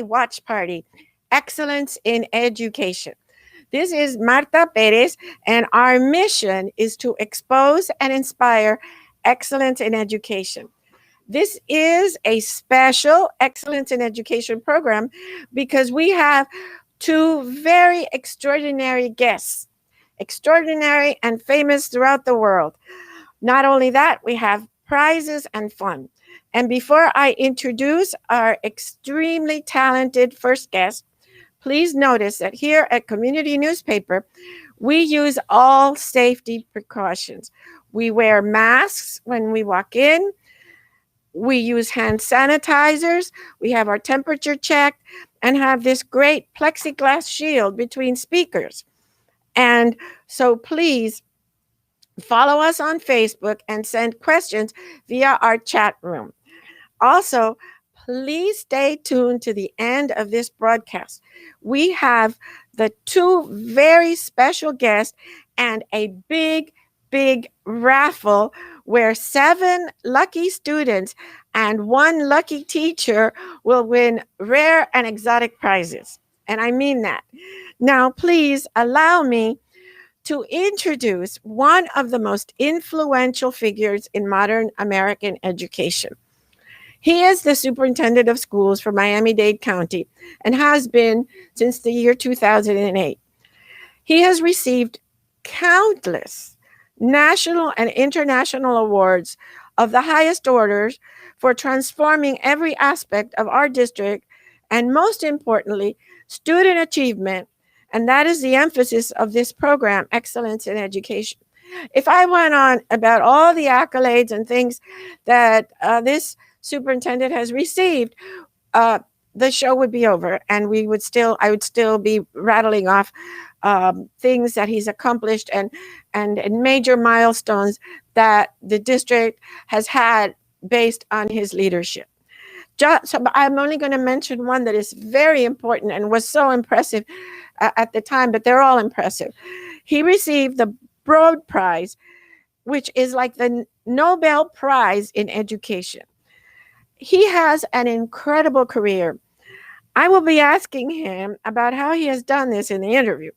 watch party, Excellence in Education. This is Marta Perez, and our mission is to expose and inspire excellence in education. This is a special Excellence in Education program because we have two very extraordinary guests, extraordinary and famous throughout the world. Not only that, we have prizes and fun. And before I introduce our extremely talented first guest, please notice that here at Community Newspaper, we use all safety precautions. We wear masks when we walk in. We use hand sanitizers. We have our temperature checked and have this great plexiglass shield between speakers. And so please follow us on Facebook and send questions via our chat room. Also, please stay tuned to the end of this broadcast. We have the two very special guests and a big raffle where 7 lucky students and 1 lucky teacher will win rare and exotic prizes. And I mean that. Now, please allow me to introduce one of the most influential figures in modern American education. He is the superintendent of schools for Miami-Dade County and has been since the year 2008. He has received countless national and international awards of the highest orders for transforming every aspect of our district and, most importantly, student achievement. And that is the emphasis of this program, Excellence in Education. If I went on about all the accolades and things that this superintendent has received, the show would be over, and I would still be rattling off things that he's accomplished and major milestones that the district has had based on his leadership. So I'm only going to mention one that is very important and was so impressive at the time, but they're all impressive. He received the Broad Prize, which is like the Nobel Prize in education. He has an incredible career. I will be asking him about how he has done this in the interview.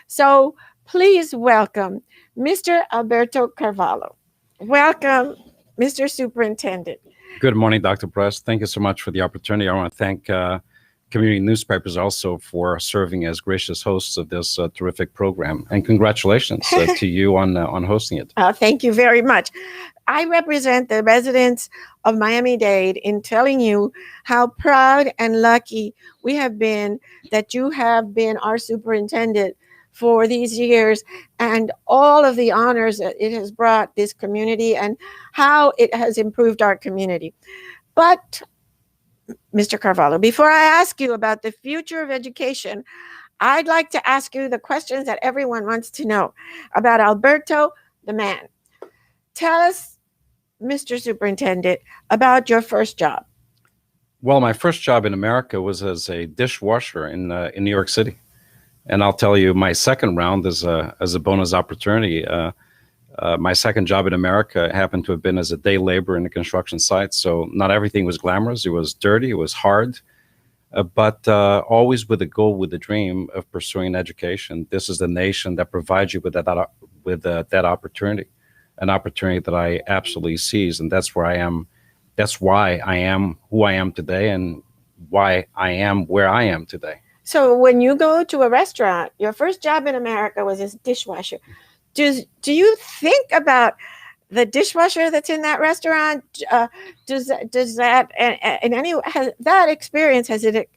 So please welcome Mr. Alberto Carvalho. Welcome, Mr. Superintendent. Good morning, Dr. Perez. Thank you so much for the opportunity. I want to thank Community Newspapers also for serving as gracious hosts of this terrific program. And congratulations to you on hosting it. Thank you very much. I represent the residents of Miami-Dade in telling you how proud and lucky we have been that you have been our superintendent for these years and all of the honors that it has brought this community and how it has improved our community. But, Mr. Carvalho, before I ask you about the future of education, I'd like to ask you the questions that everyone wants to know about Alberto, the man. Tell us, Mr. Superintendent, about your first job. Well, my first job in America was as a dishwasher in New York City. And I'll tell you, my second round as a bonus opportunity, my second job in America happened to have been as a day laborer in a construction site. So not everything was glamorous. It was dirty. It was hard. But always with a goal, with a dream of pursuing education. This is the nation that provides you with that opportunity, an opportunity that I absolutely seize. And that's where I am. That's why I am who I am today and why I am where I am today. So when you go to a restaurant, your first job in America was as dishwasher. Do you think about the dishwasher that's in that restaurant? Does that in any has that experience, has it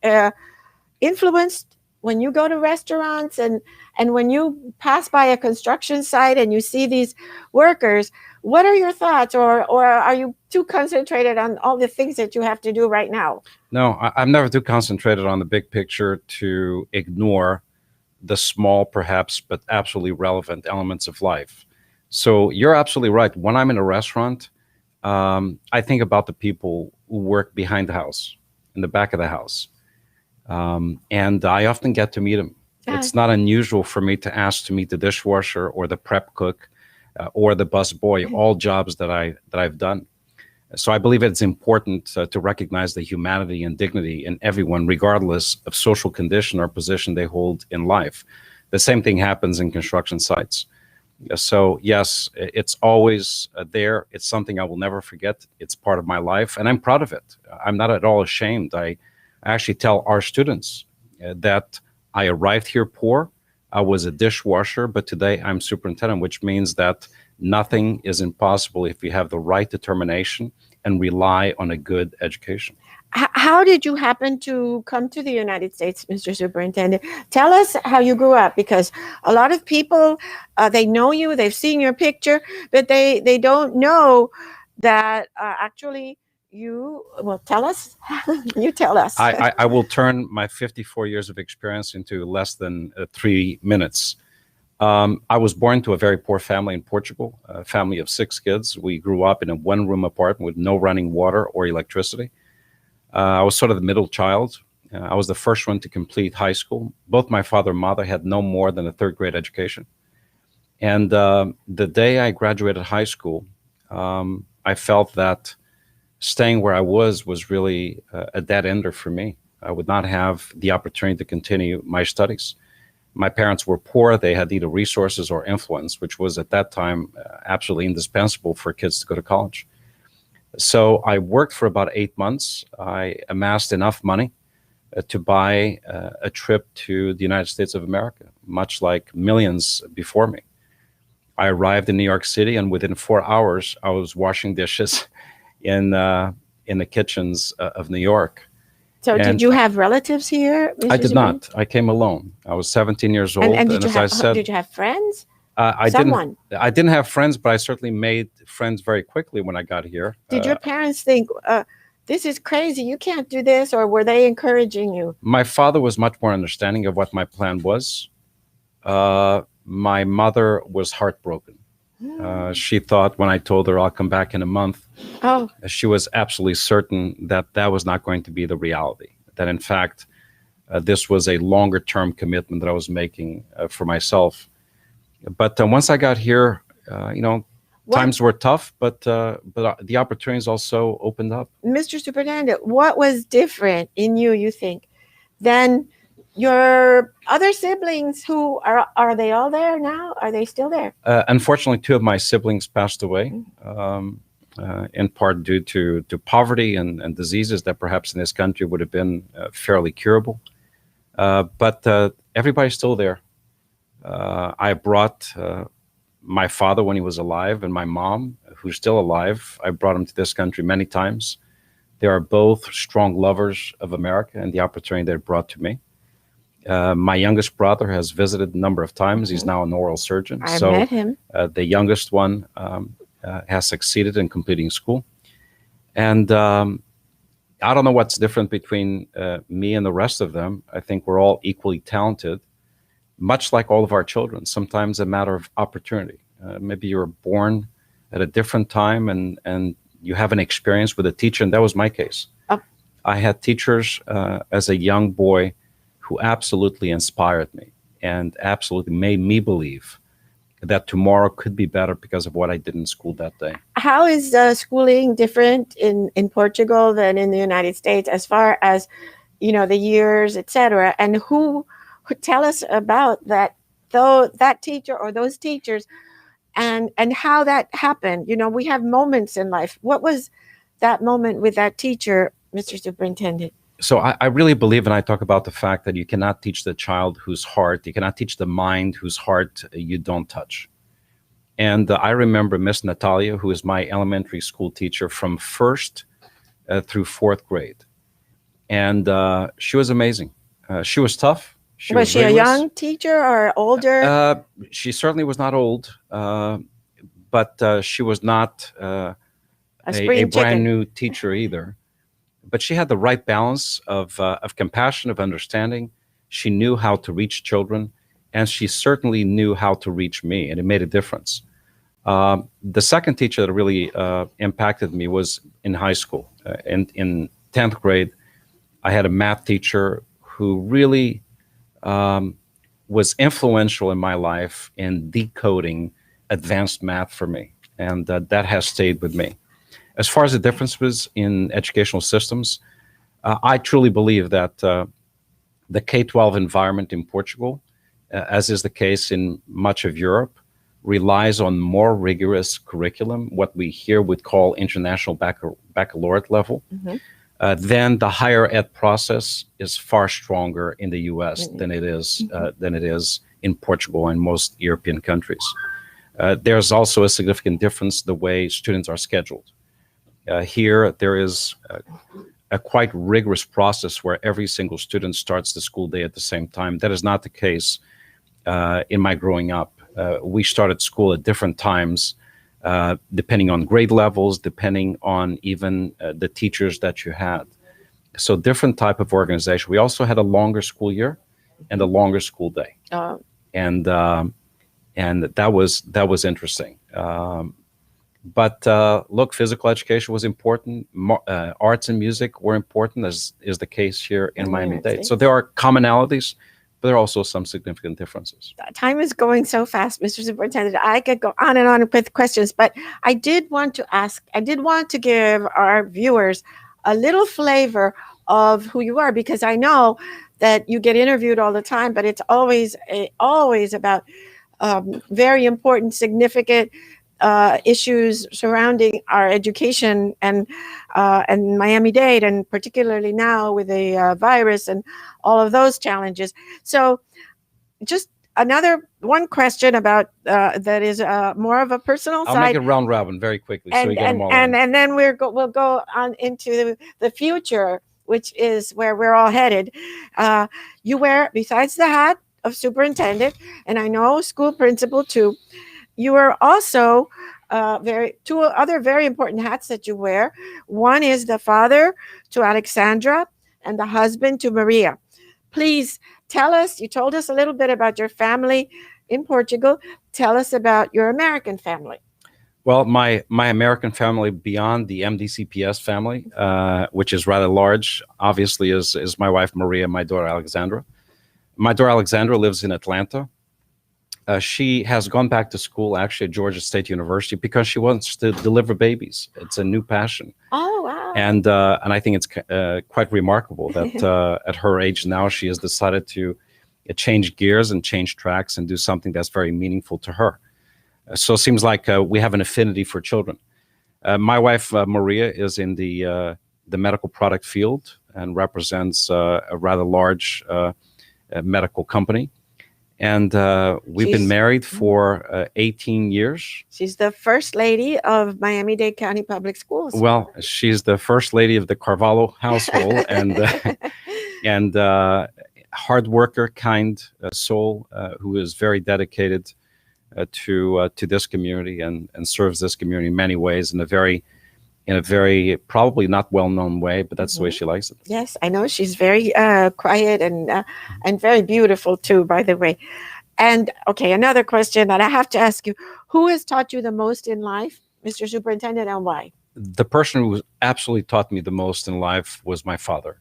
influenced when you go to restaurants and when you pass by a construction site and you see these workers? What are your thoughts, or are you too concentrated on all the things that you have to do right now? No, I'm never too concentrated on the big picture to ignore the small, perhaps, but absolutely relevant elements of life. So you're absolutely right. When I'm in a restaurant, I think about the people who work behind the house, in the back of the house. And I often get to meet them. It's not unusual for me to ask to meet the dishwasher or the prep cook or the bus boy, all jobs that I've done. So I believe it's important to recognize the humanity and dignity in everyone, regardless of social condition or position they hold in life. The same thing happens in construction sites. So yes, it's always there. It's something I will never forget. It's part of my life, and I'm proud of it. I'm not at all ashamed. I actually tell our students that I arrived here poor. I was a dishwasher, but today I'm superintendent, which means that nothing is impossible if you have the right determination and rely on a good education. How did you happen to come to the United States, Mr. Superintendent? Tell us how you grew up, because a lot of people, they know you, they've seen your picture, but they don't know that actually you, well, tell us. You tell us. I will turn my 54 years of experience into less than 3 minutes. I was born to a very poor family in Portugal, a family of 6 kids. We grew up in a one-room apartment with no running water or electricity. I was sort of the middle child. I was the first one to complete high school. Both my father and mother had no more than a 3rd grade education. And the day I graduated high school, I felt that staying where I was really a dead ender for me. I would not have the opportunity to continue my studies. My parents were poor. They had neither resources or influence, which was at that time absolutely indispensable for kids to go to college. So I worked for about 8 months. I amassed enough money to buy a trip to the United States of America, much like millions before me. I arrived in New York City, and within 4 hours, I was washing dishes in the kitchens of New York. So And did you have relatives here, Mr. I did Superintendent? not. I came alone. I was 17 years old, And did you as I have said, did you have friends? I Someone? didn't have friends, but I certainly made friends very quickly when I got here. Did your parents think, this is crazy, you can't do this, or were they encouraging you? My father was much more understanding of what my plan was. My mother was heartbroken. She thought when I told her I'll come back in a month, Oh, she was absolutely certain that that was not going to be the reality. That in fact, this was a longer term commitment that I was making for myself. But once I got here, times were tough, but the opportunities also opened up. Mr. Superintendent, what was different in you, you think, than your other siblings? Who are they all there now? Are they still there? Unfortunately, 2 of my siblings passed away, in part due to poverty and diseases that perhaps in this country would have been fairly curable. But everybody's still there. I brought my father when he was alive, and my mom, who's still alive. I brought him to this country many times. They are both strong lovers of America and the opportunity they brought to me. My youngest brother has visited a number of times. He's now an oral surgeon. I met him. The youngest one has succeeded in completing school. And I don't know what's different between me and the rest of them. I think we're all equally talented, much like all of our children, sometimes a matter of opportunity. Maybe you were born at a different time and you have an experience with a teacher, and that was my case. Oh. I had teachers as a young boy who absolutely inspired me and absolutely made me believe that tomorrow could be better because of what I did in school that day. How is schooling different in Portugal than in the United States as far as, the years, etc.? And who tell us about that, though, that teacher or those teachers, and how that happened? We have moments in life. What was that moment with that teacher, Mr. Superintendent? So I really believe, and I talk about the fact that you cannot teach the child whose heart, you cannot teach the mind whose heart you don't touch. And I remember Miss Natalia, who is my elementary school teacher from 1st through 4th grade. And she was amazing. She was tough. Was she a young teacher or older? She certainly was not old, but she was not a brand new teacher either. But she had the right balance of compassion, of understanding. She knew how to reach children, and she certainly knew how to reach me, and it made a difference. The second teacher that really impacted me was in high school. In 10th grade, I had a math teacher who really was influential in my life in decoding advanced math for me, and that has stayed with me. As far as the differences in educational systems, I truly believe that the K-12 environment in Portugal, as is the case in much of Europe, relies on more rigorous curriculum, what we here would call international baccalaureate level. Mhm. Then the higher ed process is far stronger in the U.S. than it is in Portugal and most European countries. There's also a significant difference the way students are scheduled. Here, there is a quite rigorous process where every single student starts the school day at the same time. That is not the case in my growing up. We started school at different times, depending on grade levels, depending on even the teachers that you had. So different type of organization. We also had a longer school year and a longer school day, and that was interesting. But look, physical education was important. Arts and music were important, as is the case here in Miami-Dade. So there are commonalities, but there are also some significant differences. Time is going so fast, Mr. Superintendent. I could go on and on with questions, but I did want to give our viewers a little flavor of who you are, because I know that you get interviewed all the time, but it's always about very important, significant issues surrounding our education and Miami-Dade, and particularly now with the virus and all of those challenges. So just one question about that is more of a personal side. I'll make it round robin very quickly, so you get them all in. And then we'll go on into the future, which is where we're all headed. You wear, besides the hat of superintendent, and I know school principal too, you are also two other very important hats that you wear. One is the father to Alexandra and the husband to Maria. Please tell us, you told us a little bit about your family in Portugal. Tell us about your American family. Well, my American family, beyond the MDCPS family, which is rather large, obviously is my wife Maria, my daughter Alexandra. My daughter Alexandra lives in Atlanta. She has gone back to school, actually, at Georgia State University, because she wants to deliver babies. It's a new passion. Oh, wow. And I think it's quite remarkable that at her age now, she has decided to change gears and change tracks and do something that's very meaningful to her. So it seems like we have an affinity for children. My wife, Maria, is in the medical product field and represents a rather large medical company. And we've been married for 18 years. She's the first lady of Miami-Dade County Public Schools. Well, she's the first lady of the Carvalho household, and hard worker, kind soul who is very dedicated to this community and serves this community in many ways in a very probably not well-known way, but that's the way she likes it. Yes, I know she's very quiet and very beautiful too, by the way. And okay, another question that I have to ask you: who has taught you the most in life, Mr. Superintendent, and why? The person who absolutely taught me the most in life was my father,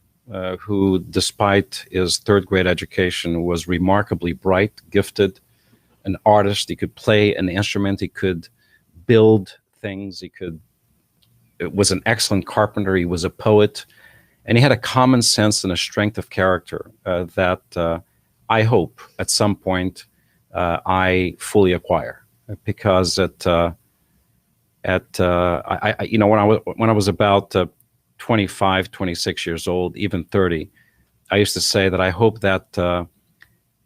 who, despite his third grade education, was remarkably bright, gifted, an artist. He could play an instrument. He could build things. Was an excellent carpenter. He was a poet, and he had a common sense and a strength of character that I hope at some point I fully acquire. Because when I was about 25, 26 years old, even 30, I used to say that I hope that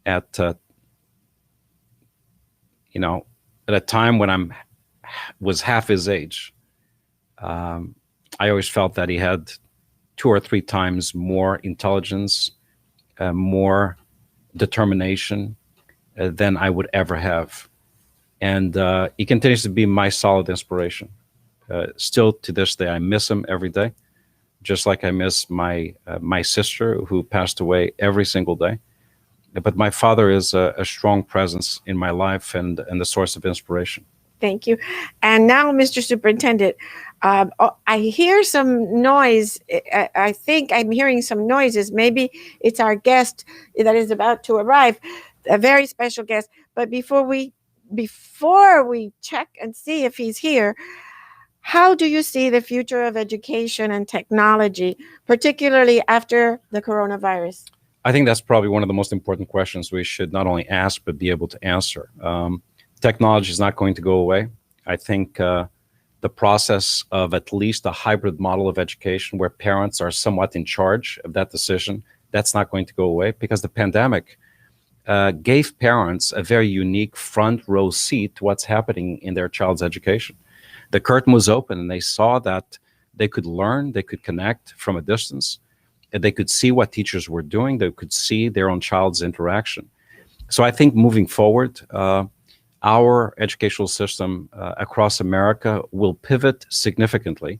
at a time when was half his age. I always felt that he had 2 or 3 times more intelligence, more determination than I would ever have. And he continues to be my solid inspiration. Still to this day, I miss him every day, just like I miss my sister, who passed away every single day. But my father is a strong presence in my life and the source of inspiration. Thank you. And now, Mr. Superintendent, I hear some noise. I think I'm hearing some noises. Maybe it's our guest that is about to arrive, a very special guest. But before we check and see if he's here, How do you see the future of education and technology, particularly after the coronavirus? I think that's probably one of the most important questions we should not only ask, but be able to answer. Technology is not going to go away. I think the process of at least a hybrid model of education where parents are somewhat in charge of that decision, that's not going to go away, because the pandemic gave parents a very unique front row seat to what's happening in their child's education. The curtain was open and they saw that they could learn, they could connect from a distance, and they could see what teachers were doing, they could see their own child's interaction. So I think moving forward, our educational system across America will pivot significantly,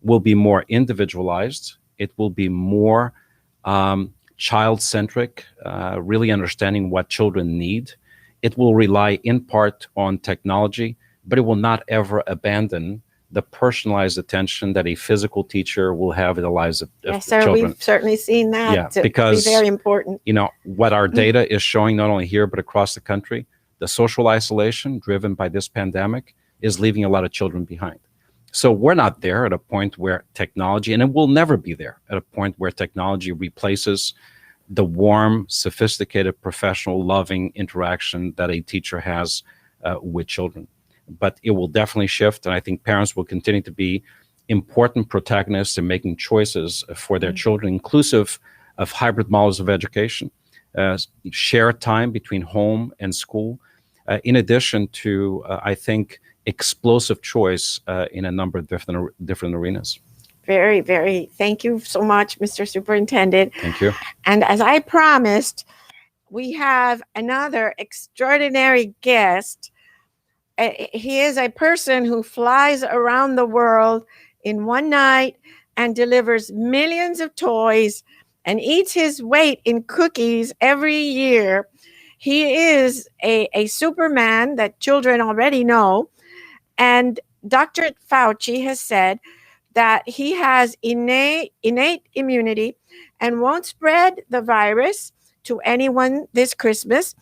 will be more individualized, it will be more child-centric, really understanding what children need. It will rely in part on technology, but it will not ever abandon the personalized attention that a physical teacher will have in the lives of Yes, sir. children. We've certainly seen that. Yeah, to because be very important. You know, what our data is showing, not only here, but across the country, the social isolation driven by this pandemic is leaving a lot of children behind. So we're not there at a point where technology, and it will never be there at a point where technology replaces the warm, sophisticated, professional, loving interaction that a teacher has with children. But it will definitely shift, and I think parents will continue to be important protagonists in making choices for their children, inclusive of hybrid models of education, shared time between home and school, in addition to, I think, explosive choice in a number of different arenas. Very, very. Thank you so much, Mr. Superintendent. Thank you. And as I promised, we have another extraordinary guest. He is a person who flies around the world in one night and delivers millions of toys and eats his weight in cookies every year. He is a Superman that children already know. And Dr. Fauci has said that he has innate immunity and won't spread the virus to anyone this Christmas.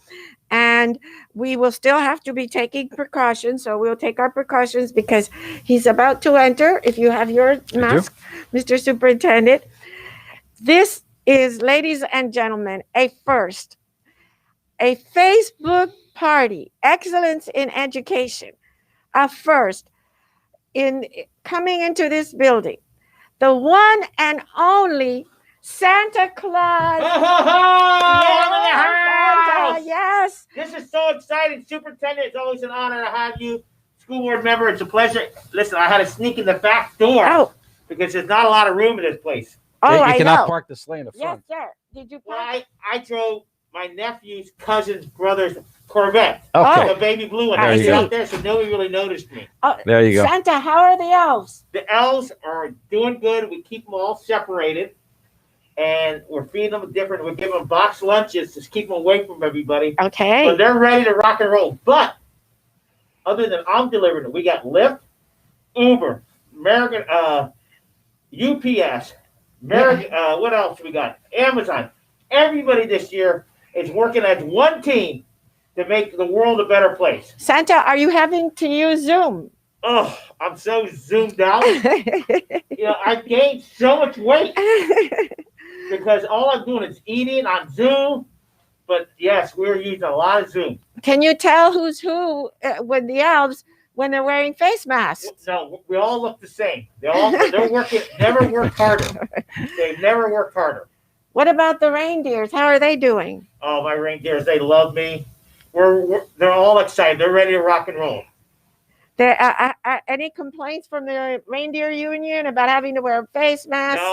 And we will still have to be taking precautions. So we'll take our precautions because he's about to enter. If you have your mask, Mr. Superintendent. This is, ladies and gentlemen, a first. A Facebook party, excellence in education, a first in coming into this building. The one and only Santa Claus. Yes, yes. This is so exciting, Superintendent. It's always an honor to have you, school board member. It's a pleasure. Listen, I had to sneak in the back door because there's not a lot of room in this place. Oh, you I cannot know. park the sleigh in the front. Yes, sir. Did you Well, park? I drove my nephew's cousin's brother's Corvette. Okay. The baby blue one. There I you was go. out there, so nobody really noticed me. There you go. Santa, how are the elves? The elves are doing good. We keep them all separated. And we're feeding them different. We're giving them box lunches to keep them away from everybody. Okay. So they're ready to rock and roll. But other than I'm delivering it, we got Lyft, Uber, American, UPS, American. What else we got? Amazon. Everybody this year is working as one team to make the world a better place. Santa, are you having to use Zoom? Oh, I'm so zoomed out. I've gained so much weight because all I'm doing is eating on Zoom. But yes, we're using a lot of Zoom. Can you tell who's who with the elves when they're wearing face masks? No, we all look the same. They're working. Never worked harder. They've never worked harder. What about the reindeers? How are they doing? Oh, my reindeers, they love me. They're all excited. They're ready to rock and roll. Any complaints from the reindeer union about having to wear face masks?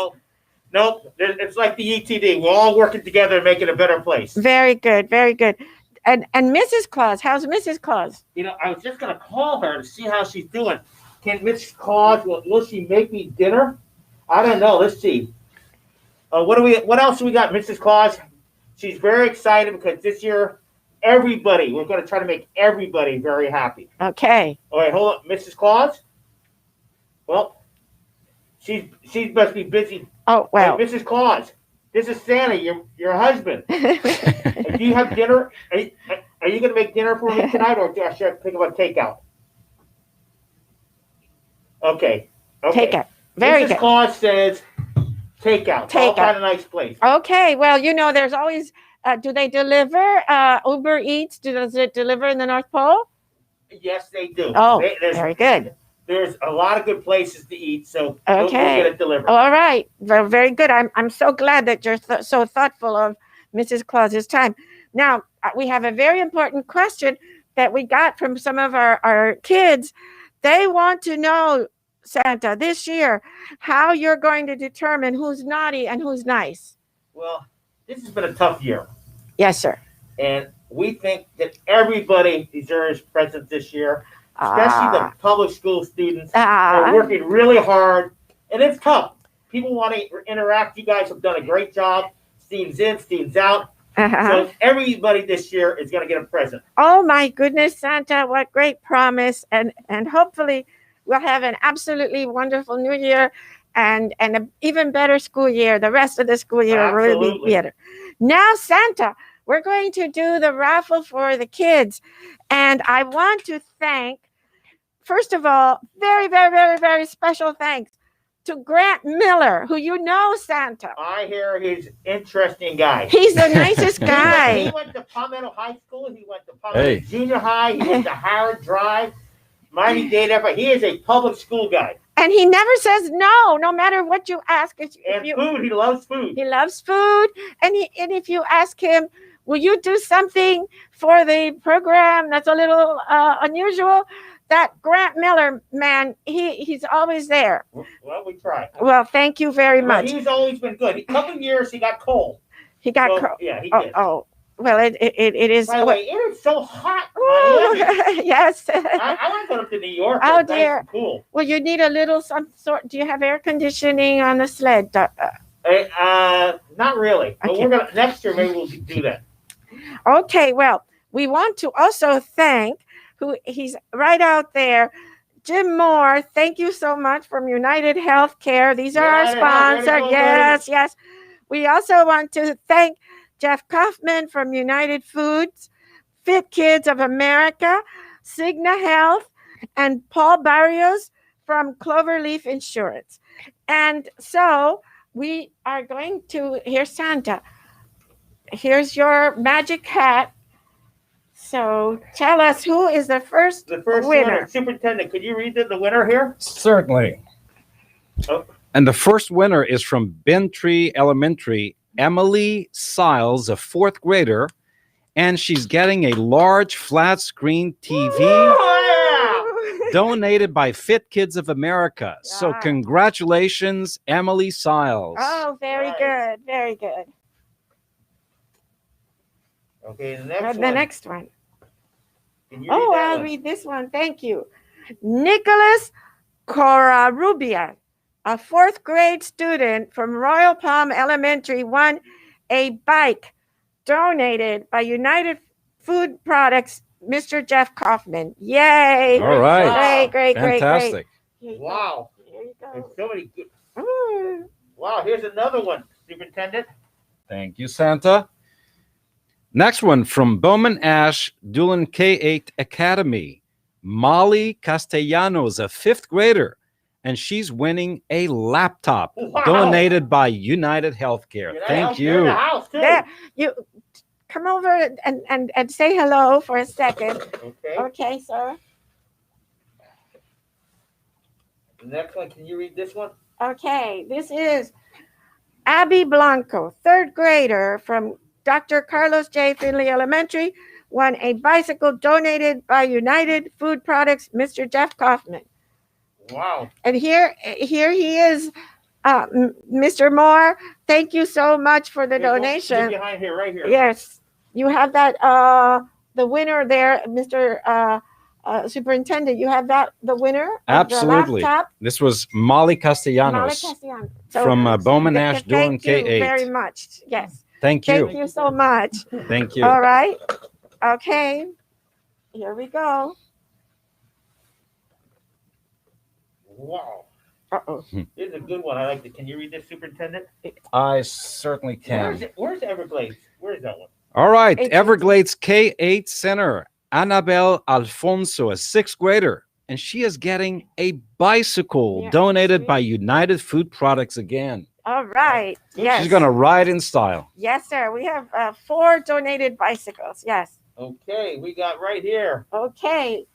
No. It's like the ETD. We're all working together to make it a better place. Very good, very good. And Mrs. Claus, how's Mrs. Claus? I was just gonna call her to see how she's doing. Can Mrs. Claus will she make me dinner? I don't know. Let's see. What else do we got, Mrs. Claus? She's very excited because this year we're going to try to make everybody very happy. Okay. All right, hold on. Mrs. Claus? Well, she must be busy. Oh, well. Hey, Mrs. Claus, this is Santa, your husband. Do you have dinner? Are you going to make dinner for me tonight, or should I pick up a takeout? Okay. Take it. Very Mrs. good. Claus says takeout. All Takeout. kind of nice place. Okay. Well, there's always. Do they deliver Uber Eats? Does it deliver in the North Pole? Yes, they do. Oh, very good. There's a lot of good places to eat, so we'll get it delivered. All right. Very good. I'm so glad that you're so thoughtful of Mrs. Claus's time. Now, we have a very important question that we got from some of our kids. They want to know, Santa, this year, how you're going to determine who's naughty and who's nice. Well, this has been a tough year. Yes, sir. And we think that everybody deserves presents this year, especially the public school students. They're working really hard, and it's tough. People want to interact. You guys have done a great job. Students in, students out. So everybody this year is going to get a present. Oh, my goodness, Santa, what great promise. And hopefully we'll have an absolutely wonderful new year and an even better school year. The rest of the school year will really be better. Now, Santa, we're going to do the raffle for the kids. And I want to thank, first of all, very, very, very, very special thanks to Grant Miller, who Santa. I hear he's interesting guy. He's the nicest guy. He went to Palmetto High School. He went to Palmetto Junior High. He went to Howard Drive, Miami-Dade Public. He is a public school guy. And he never says no matter what you ask. Food, he loves food. He loves food. And if you ask him, will you do something for the program that's a little unusual? That Grant Miller, man, he's always there. Well, we try. Well, thank you very much. He's always been good. A couple of years, he got cold. He got cold. Yeah, he did. Oh, well, it is. By the way, it is so hot. Yes. I want to go up to New York. Oh, it's dear. Nice and cool. Well, you need a little some sort. Do you have air conditioning on the sled? Not really. But Okay. we're gonna next year. Maybe we'll do that. Okay. Well, we want to also thank he's right out there. Jim Moore, thank you so much from United Healthcare. These are our sponsor. Yes. We also want to thank Jeff Kaufman from United Foods, Fit Kids of America, Cigna Health, and Paul Barrios from Cloverleaf Insurance. And so we are going to, here's Santa. Here's your magic hat. So tell us, who is the first winner? Superintendent, could you read the winner here? Certainly. Oh. And the first winner is from Bentry Elementary, Emily Siles, a fourth grader, and she's getting a large flat screen TV donated by Fit Kids of America. Yeah. So congratulations, Emily Siles. Oh, very good. Very good. Okay, the next one. I'll read this one. Thank you. Nicholas Corarubia, a fourth grade student from Royal Palm Elementary, won a bike donated by United Food Products, Mr. Jeff Kaufman. Yay. All right. Great. Fantastic. Wow. Here you go. There's so many good. Wow, here's another one, Superintendent. Thank you, Santa. Next one from Bowman Ash, Doolan K-8 Academy. Molly Castellanos, a fifth grader, and she's winning a laptop donated by United Healthcare. Thank you. There, you come over and say hello for a second. Okay, sir. The next one, can you read this one? Okay, this is Abby Blanco, third grader from Dr. Carlos J. Finley Elementary, won a bicycle donated by United Food Products, Mr. Jeff Kaufman. Wow. And here he is, Mr. Moore. Thank you so much for the donation. Behind here, right here. Yes. You have that, the winner there, Mr. Superintendent, you have the winner? Absolutely. The laptop? This was Molly Castellanos, from Bowman Ash, Doolan K-8. Thank you very much. Yes. Thank you. Thank you so much. Thank you. All right. Okay. Here we go. Wow. Uh-oh. This is a good one. I like it. Can you read this, Superintendent? I certainly can. Where's Everglades? Where's that one? All right. Everglades K-8 Center. Annabelle Alfonso, a sixth grader, and she is getting a bicycle Yeah, donated by sweet. United Food Products again. All right. Yes. She's going to ride in style. Yes, sir. We have 4 donated bicycles. Yes. Okay, we got right here. Okay.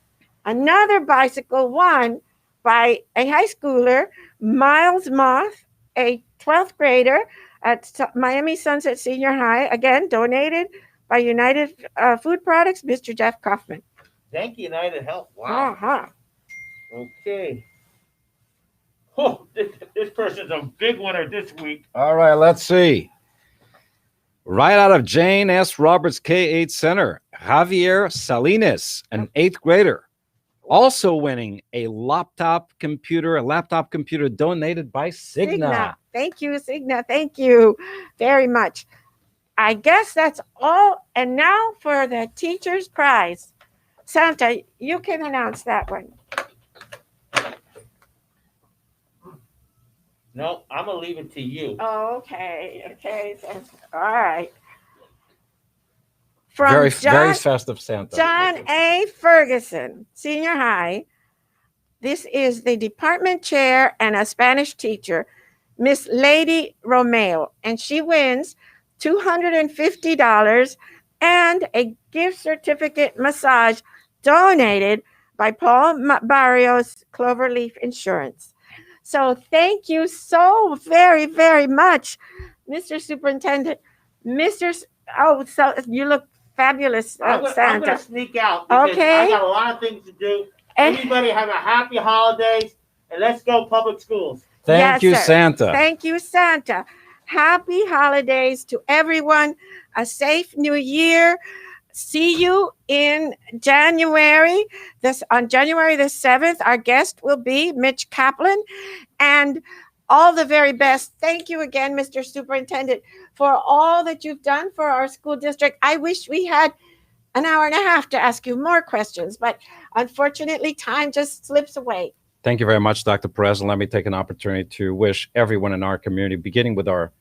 Another bicycle, one by a high schooler, Miles Moth, a 12th grader at Miami Sunset Senior High. Again, donated by United Food Products, Mr. Jeff Kaufman. Thank you, United Health. Wow. Uh-huh. Okay. Oh, this person's a big winner this week. All right, let's see. Right out of Jane S. Roberts K-8 Center, Javier Salinas, an 8th grader, also winning a laptop computer donated by Cigna. Thank you, Cigna. Thank you very much. I guess that's all. And now for the teacher's prize. Santa, you can announce that one. No, I'm going to leave it to you. Oh, okay. All right. From Very John, festive Santa. John A. Ferguson, Senior High. This is the department chair and a Spanish teacher, Miss Lady Romeo, and she wins $250 and a gift certificate massage donated by Paul Barrios Cloverleaf Insurance. So thank you so very, very much, Mr. Superintendent. So you look fabulous, I'm Santa. going to sneak out because Okay. I got a lot of things to do. Everybody have a happy holidays, and let's go public schools. Thank you, sir. Santa. Thank you, Santa. Happy holidays to everyone. A safe new year. See you in January. On January the 7th, our guest will be Mitch Kaplan. And all the very best. Thank you again, Mr. Superintendent, for all that you've done for our school district. I wish we had an hour and a half to ask you more questions, but unfortunately, time just slips away. Thank you very much, Dr. Perez. And let me take an opportunity to wish everyone in our community, beginning with our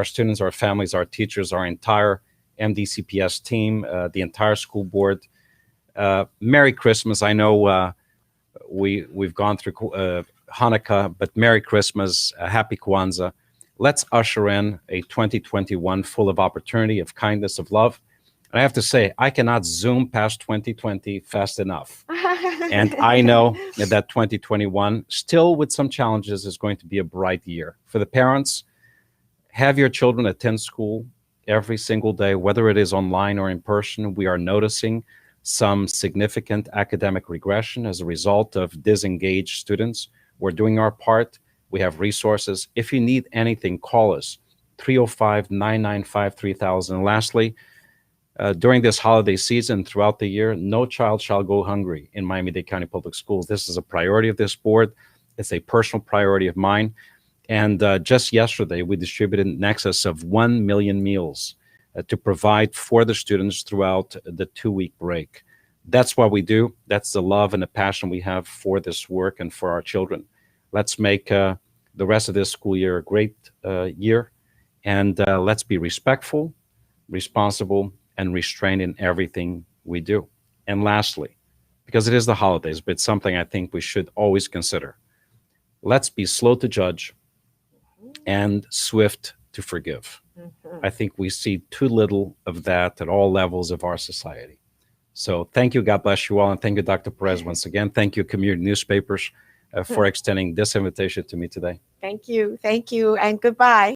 students, our families, our teachers, our entire MDCPS team, the entire school board, Merry Christmas. I know we've gone through Hanukkah, but Merry Christmas, Happy Kwanzaa. Let's usher in a 2021 full of opportunity, of kindness, of love. And I have to say, I cannot zoom past 2020 fast enough. And I know that 2021, still with some challenges, is going to be a bright year. For the parents, have your children attend school every single day, whether it is online or in person. We are noticing some significant academic regression as a result of disengaged students. We're doing our part. We have resources. If you need anything, call us, 305-995-3000. And lastly, during this holiday season, throughout the year, no child shall go hungry in Miami-Dade County Public Schools. This is a priority of this board. It's a personal priority of mine. And just yesterday, we distributed in excess of 1 million meals to provide for the students throughout the 2-week break. That's what we do. That's the love and the passion we have for this work and for our children. Let's make the rest of this school year a great year. And let's be respectful, responsible, and restrained in everything we do. And lastly, because it is the holidays, but it's something I think we should always consider, let's be slow to judge and swift to forgive. I think we see too little of that at all levels of our society. So thank you. God bless you all. And thank you, Dr. Perez, once again. Thank you, community newspapers, for extending this invitation to me today. Thank you. And goodbye.